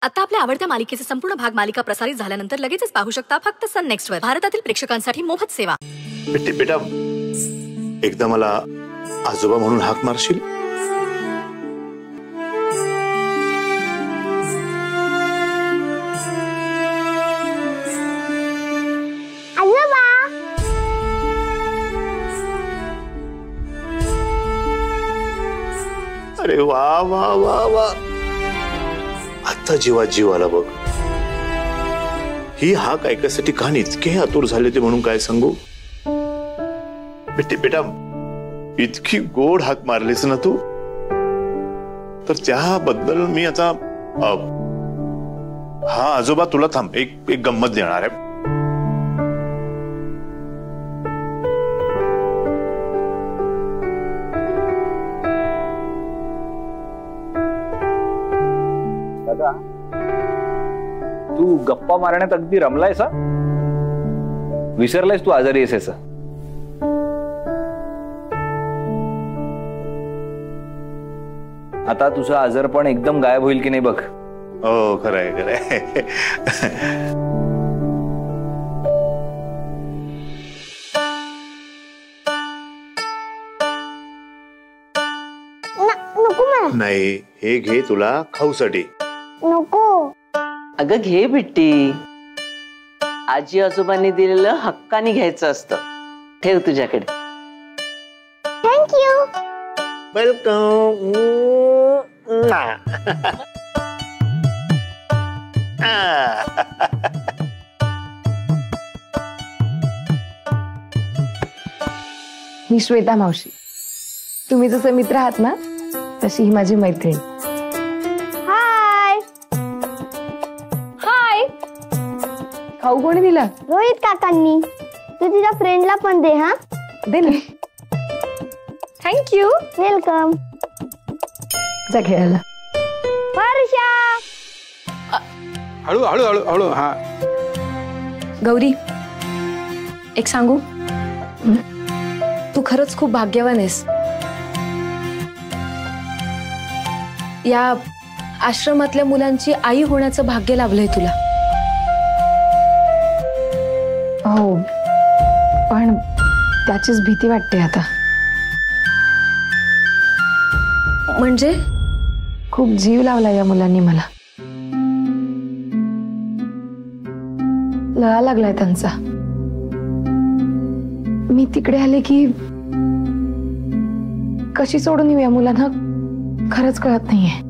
आता आपल्या आवडत्या मालिकेचे संपूर्ण भाग मालिका प्रसारित झाल्यानंतर लगेचच पाहू शकता फक्त सन नेक्स्ट वर. भारतातील प्रेक्षकांसाठी मोफत सेवा. बेटा एकदा मला आजोबा म्हणून हाक मारशील? आजोबा. अरे वा वा वा वा, आता जीवात जीव आला बघ. ही हाक ऐकायसाठी कान इतके आतुर झाले ते म्हणून काय सांगू. बेटा इतकी गोड हाक मारलीस ना तू, तर त्याबद्दल मी आता हा आजोबा तुला थांब एक गंमत देणार आहे. दादा, तू गप्पा मारण्यात अगदी रमलायस. विसरलायस तू आजारी आहेस. आता तुझं आजारपण एकदम गायब होईल की नाही बघ. हो खरंय खरंय. नको मला. नाही, हे घे तुला खाऊसाठी. नको. अगं घे बिट्टी, आजी आजोबांनी दिलेलं हक्काने घ्यायचं असतं. ठेव तुझ्याकडे. थँक्यू. वेलकम. मी श्वेता मावशी. तुम्ही जसे मित्र आहात ना, तशी ही माझी मैत्रीण. हाय. हाय. खाऊ कोणी दिला? रोहित काकांनी. तू तुझ्या फ्रेंडला पण दे. हा दे ना. थँक्यू. वेलकम. जा खेळायला. वर्षा. हळू हळू हळू हळू. हा गौरी, एक सांगू, तू खरंच खूप भाग्यवान आहेस. या आश्रमातल्या मुलांची आई होण्याचं भाग्य लाभलंय तुला. हो, पण त्याचीच भीती वाटते आता. म्हणजे खूप जीव लावला या मुलांनी मला. लळा लागलाय त्यांचा. मी तिकडे आले की कशी सोडून येऊ या मुलांना खरंच कळत नाहीये.